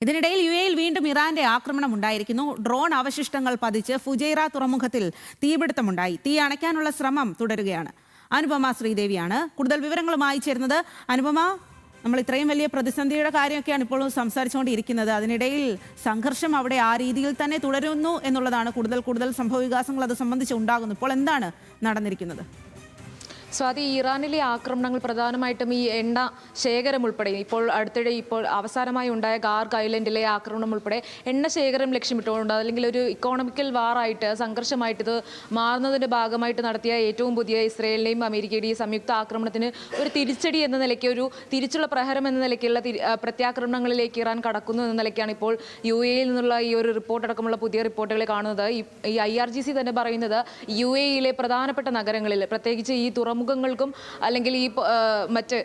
ഇതിനിടയിൽ യുഎഇയിൽ വീണ്ടും ഇറാന്റെ ആക്രമണം ഉണ്ടായിരിക്കുന്നു. ഡ്രോൺ അവശിഷ്ടങ്ങൾ പതിച്ച് ഫുജൈറ തുറമുഖത്തിൽ തീപിടുത്തമുണ്ടായി. തീ അണയ്ക്കാനുള്ള ശ്രമം തുടരുകയാണ്. അനുപമ ശ്രീദേവിയാണ് കൂടുതൽ വിവരങ്ങളുമായി ചേരുന്നത്. അനുപമ, നമ്മൾ ഇത്രയും വലിയ പ്രതിസന്ധിയുടെ കാര്യമൊക്കെയാണ് ഇപ്പോൾ സംസാരിച്ചുകൊണ്ടിരിക്കുന്നത്. അതിനിടയിൽ സംഘർഷം അവിടെ ആ രീതിയിൽ തന്നെ തുടരുന്നു എന്നുള്ളതാണ്. കൂടുതൽ സംഭവവികാസങ്ങൾ അത് സംബന്ധിച്ച് ഉണ്ടാകുന്നു. ഇപ്പോൾ എന്താണ് നടന്നിരിക്കുന്നത്? സ്വാതി, ഇറാനിലെ ആക്രമണങ്ങൾ പ്രധാനമായിട്ടും ഈ എണ്ണ ശേഖരം ഉൾപ്പെടെ അടുത്തിടെ അവസാനമായി ഉണ്ടായ ഗാർഗ് ഐലൻഡിലെ ആക്രമണം ഉൾപ്പെടെ എണ്ണ ശേഖരം ലക്ഷ്യമിട്ടുകൊണ്ട് അല്ലെങ്കിൽ ഒരു ഇക്കോണമിക്കൽ വാറായിട്ട് സംഘർഷമായിട്ട് ഇത് മാറുന്നതിൻ്റെ ഭാഗമായിട്ട് നടത്തിയ ഏറ്റവും പുതിയ ഇസ്രയേലിൻ്റെയും അമേരിക്കയുടെയും സംയുക്ത ആക്രമണത്തിന് ഒരു തിരിച്ചടി എന്ന നിലയ്ക്ക്, ഒരു തിരിച്ചുള്ള പ്രഹരം എന്ന നിലയ്ക്കുള്ള പ്രത്യാക്രമണങ്ങളിലേക്ക് ഇറാൻ കടക്കുന്നു എന്ന നിലയ്ക്കാണ് ഇപ്പോൾ യുഎഇയിൽ നിന്നുള്ള ഈ ഒരു റിപ്പോർട്ട് അടക്കമുള്ള പുതിയ റിപ്പോർട്ടുകൾ കാണുന്നത്. ഈ IRGC തന്നെ പറയുന്നത് യുഎഇയിലെ പ്രധാനപ്പെട്ട നഗരങ്ങളിൽ, പ്രത്യേകിച്ച് ഈ തുറമുഖങ്ങൾക്കും അല്ലെങ്കിൽ ഈ മറ്റ്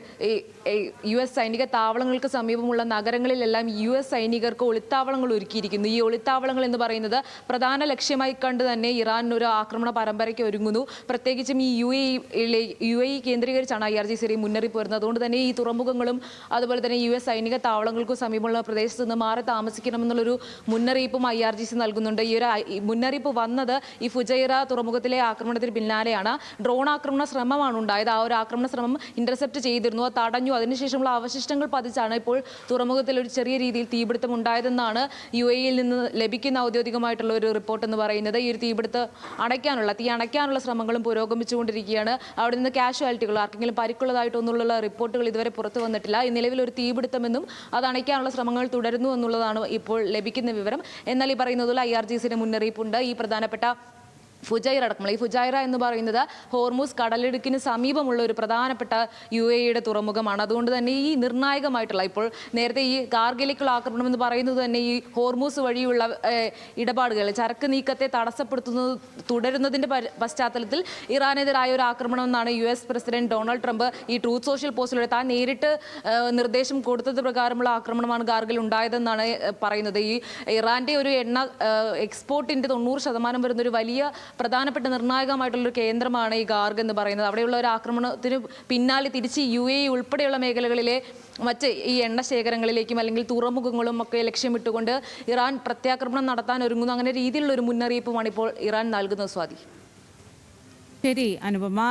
US സൈനിക താവളങ്ങൾക്ക് സമീപമുള്ള നഗരങ്ങളിലെല്ലാം US സൈനികർക്ക് ഒളിത്താവളങ്ങൾ ഒരുക്കിയിരിക്കുന്നു. ഈ ഒളിത്താവളങ്ങൾ എന്ന് പറയുന്നത് പ്രധാന ലക്ഷ്യമായി കണ്ട് തന്നെ ഇറാൻ ഒരു ആക്രമണ പരമ്പരയ്ക്ക് ഒരുങ്ങുന്നു. പ്രത്യേകിച്ചും ഈ UAE കേന്ദ്രീകരിച്ചാണ് IRGC മുന്നറിയിപ്പ് വരുന്നത്. അതുകൊണ്ട് തന്നെ ഈ തുറമുഖങ്ങളും അതുപോലെ തന്നെ US സൈനിക താവളങ്ങൾക്കും സമീപമുള്ള പ്രദേശത്ത് നിന്ന് മാറി താമസിക്കണമെന്നുള്ളൊരു മുന്നറിയിപ്പും IRGC നൽകുന്നുണ്ട്. ഈ ഒരു മുന്നറിയിപ്പ് വന്നത് ഈ ഫുജൈറ തുറമുഖത്തിലെ ആക്രമണത്തിന് പിന്നാലെയാണ്. ഡ്രോൺ ആക്രമണ ശ്രമമാണ് ഉണ്ടായത്. ആ ഒരു ആക്രമണ ശ്രമം ഇന്റർസെപ്റ്റ് ചെയ്തിരുന്നു, അത് തടഞ്ഞു. അതിനുശേഷമുള്ള അവശിഷ്ടങ്ങൾ പതിച്ചാണ് ഇപ്പോൾ തുറമുഖത്തിൽ ഒരു ചെറിയ രീതിയിൽ തീപിടുത്തം ഉണ്ടായതെന്നാണ് UAEയിൽ നിന്ന് ലഭിക്കുന്ന ഔദ്യോഗികമായിട്ടുള്ള ഒരു റിപ്പോർട്ട് എന്ന് പറയുന്നത്. ഈ ഒരു തീ അണയ്ക്കാനുള്ള ശ്രമങ്ങളും പുരോഗമിച്ചുകൊണ്ടിരിക്കുകയാണ്. അവിടെ നിന്ന് കാഷ്വാലിറ്റികൾ, ആർക്കെങ്കിലും പരിക്കുള്ളതായിട്ടൊന്നുള്ള റിപ്പോർട്ടുകൾ ഇതുവരെ പുറത്തു വന്നിട്ടില്ല. ഈ നിലവിൽ ഒരു തീപിടുത്തമെന്നും അത് അണയ്ക്കാനുള്ള ശ്രമങ്ങൾ തുടരുന്നു എന്നുള്ളതാണ് ഇപ്പോൾ ലഭിക്കുന്ന വിവരം. എന്നാൽ ഈ പറയുന്നതുപോലെ IRGCയുടെ മുന്നറിയിപ്പുണ്ട്. ഈ പ്രധാനപ്പെട്ട ഫുജൈറ അടക്കമുള്ള ഈ ഫുജൈറ എന്ന് പറയുന്നത് ഹോർമൂസ് കടലിടുക്കിന് സമീപമുള്ള ഒരു പ്രധാനപ്പെട്ട UAEയുടെ തുറമുഖമാണ്. അതുകൊണ്ട് തന്നെ ഈ നിർണായകമായിട്ടുള്ള, ഇപ്പോൾ നേരത്തെ ഈ ഗാർഗിലേക്കുള്ള ആക്രമണം എന്ന് പറയുന്നത് തന്നെ ഈ ഹോർമൂസ് വഴിയുള്ള ഇടപാടുകൾ, ചരക്ക് നീക്കത്തെ തടസ്സപ്പെടുത്തുന്നത് തുടരുന്നതിൻ്റെ പശ്ചാത്തലത്തിൽ ഇറാനെതിരായ ഒരു ആക്രമണം എന്നാണ് US പ്രസിഡന്റ് ഡൊണാൾഡ് ട്രംപ് ഈ ട്രൂത്ത് സോഷ്യൽ പോസ്റ്റിലൂടെ താൻ നേരിട്ട് നിർദ്ദേശം കൊടുത്തത് പ്രകാരമുള്ള ആക്രമണമാണ് ഗാർഗിൽ ഉണ്ടായതെന്നാണ് പറയുന്നത്. ഈ ഇറാന്റെ ഒരു എണ്ണ എക്സ്പോർട്ടിന്റെ 90% വരുന്ന ഒരു വലിയ പ്രധാനപ്പെട്ട നിർണായകമായിട്ടുള്ളൊരു കേന്ദ്രമാണ് ഈ ഗാർഗ് എന്ന് പറയുന്നത്. അവിടെയുള്ള ഒരു ആക്രമണത്തിന് പിന്നാലെ തിരിച്ച് UAE ഉൾപ്പെടെയുള്ള മേഖലകളിലെ മറ്റ് ഈ എണ്ണ ശേഖരങ്ങളിലേക്കും അല്ലെങ്കിൽ തുറമുഖങ്ങളും ഒക്കെ ലക്ഷ്യമിട്ടുകൊണ്ട് ഇറാൻ പ്രത്യാക്രമണം നടത്താൻ ഒരുങ്ങുന്നു. അങ്ങനെ രീതിയിലുള്ള ഒരു മുന്നറിയിപ്പുമാണ് ഇപ്പോൾ ഇറാൻ നൽകുന്നത്. സ്വാതി. ശരി അനുപമ.